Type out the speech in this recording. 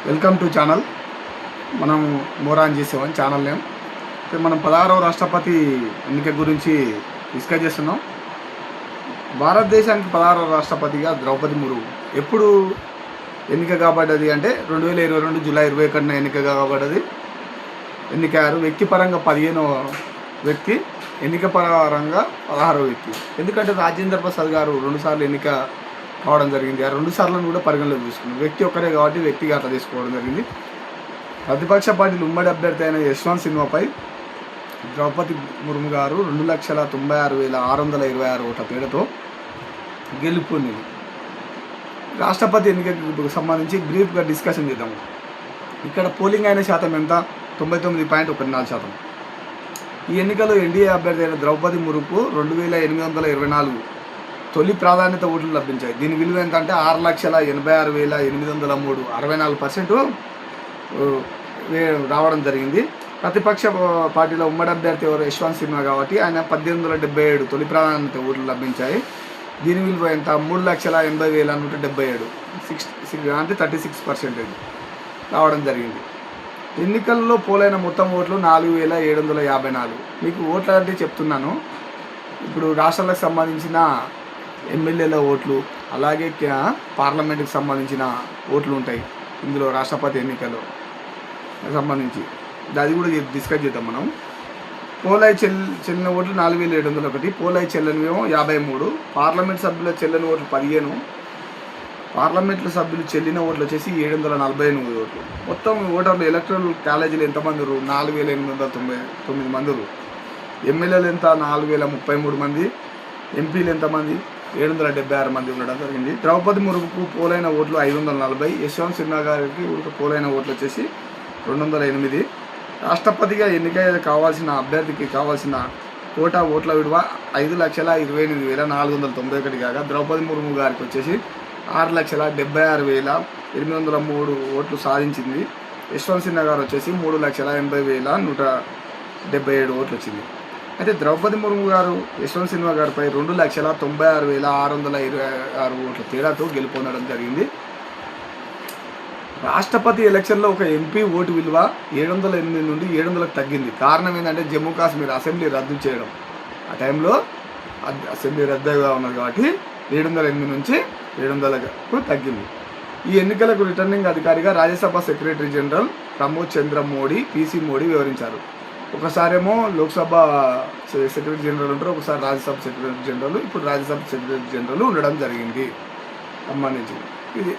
Welcome to channel. మనం moron చేసేవాం channel name. మనం 16వ రాష్ట్రపతి ఎన్నిక గురించి డిస్కస్ చేస్తున్నాం. భారతదేశానికి 16వ రాష్ట్రపతిగా ద్రౌపది ముర్ము ఎప్పుడు ఎన్నిక కాబడ్డది అంటే 2022 జూలై 21న ఎన్నిక కాబడ్డది. ఎన్నికయ్యారు. వ్యక్తిపరంగా 15వ వ్యక్తి, ఎన్నిక పరంగా 16వ వ్యక్తి. ఎందుకంటే రాజేంద్ర ప్రసాద్ గారు 2 సార్లు ఎన్నిక కావడం జరిగింది. ఆ 2 సార్లను కూడా పరిగణలోకి తీసుకున్నారు. వ్యక్తి ఒక్కరే కాబట్టి వ్యక్తిగా అట్లా తీసుకోవడం జరిగింది. ప్రతిపక్ష పార్టీలు ఉమ్మడి అభ్యర్థి అయిన యశ్వంత్ సిన్హాపై ద్రౌపది ముర్ము గారు 2,96,626 ఓట్ల తేడాతో గెలుపొందింది. రాష్ట్రపతి ఎన్నికకు సంబంధించి బ్రీఫ్గా డిస్కషన్ చేద్దాము. ఇక్కడ పోలింగ్ అయిన శాతం ఎంత? 99.14%. ఈ ఎన్నికలో ఎన్డీఏ అభ్యర్థి అయిన ద్రౌపది ముర్ముకు 2,824 తొలి ప్రాధాన్యత ఓట్లు లభించాయి. దీని విలువ ఎంత అంటే 6,86,803, 64% రావడం జరిగింది. ప్రతిపక్ష పార్టీలో ఉమ్మడి అభ్యర్థి ఎవరు? యశ్వంత్ సిన్హా కాబట్టి ఆయన 1,877 తొలి ప్రాధాన్యత ఓట్లు లభించాయి. దీని విలువ ఎంత? 3,80,177, అంటే 36% రావడం జరిగింది. ఎన్నికల్లో పోలైన మొత్తం ఓట్లు 4,754. మీకు ఓట్లు అంటే చెప్తున్నాను. ఇప్పుడు రాష్ట్రాలకు సంబంధించిన ఎమ్మెల్యేల ఓట్లు, అలాగే పార్లమెంట్కి సంబంధించిన ఓట్లు ఉంటాయి ఇందులో. రాష్ట్రపతి ఎన్నికలో సంబంధించి అది కూడా డిస్కస్ చేద్దాం మనం. పోలై చెల్లిన ఓట్లు 4,701, పోలై చెల్లనివేమో 53, పార్లమెంట్ సభ్యుల చెల్లని ఓట్లు 15, పార్లమెంట్లో సభ్యులు చెల్లిన ఓట్లు వచ్చేసి 748 ఓట్లు. మొత్తం ఓటర్లు ఎలక్టరల్ కాలేజీలు ఎంతమంది? 4,899 మంది. ఎమ్మెల్యేలు ఎంత? 4,033 మంది. ఎంపీలు ఎంతమంది? 776 మంది ఉండడం జరిగింది. ద్రౌపది ముర్ముకు పోలైన ఓట్లు 540, యశ్వంత్ సిన్హా గారికి పోలైన ఓట్లు వచ్చేసి 208. రాష్ట్రపతిగా ఎన్నిక కావాల్సిన అభ్యర్థికి కావాల్సిన కోటా ఓట్ల విలువ 5,28,491 కాగా ద్రౌపది ముర్ము గారికి వచ్చేసి 6,76,803 ఓట్లు సాధించింది. యశ్వంత్ సిన్హా గారు వచ్చేసి 3,80,177 ఓట్లు వచ్చింది. అయితే ద్రౌపది ముర్ము గారు యశ్వంత్ సిన్హా గారిపై 2,96,626 ఓట్ల తేడాతో గెలుపొందడం జరిగింది. రాష్ట్రపతి ఎలక్షన్లో ఒక ఎంపీ ఓటు విలువ 708 నుండి 700కు తగ్గింది. కారణం ఏంటంటే జమ్మూ కాశ్మీర్ అసెంబ్లీ రద్దు చేయడం. ఆ టైంలో అసెంబ్లీ రద్దుగా ఉన్నది కాబట్టి 708 నుంచి 700కు తగ్గింది. ఈ ఎన్నికలకు రిటర్నింగ్ అధికారిగా రాజ్యసభ సెక్రటరీ జనరల్ ప్రమోద్ చంద్ర మోడీ, పీసీ మోడీ వివరించారు. ఒకసారేమో లోక్సభ సెక్రటరీ జనరల్ ఉంటారు, ఒకసారి రాజ్యసభ సెక్రటరీ జనరల్. ఇప్పుడు రాజ్యసభ సెక్రటరీ జనరల్ ఉండడం జరిగింది సంబంధించి ఇది.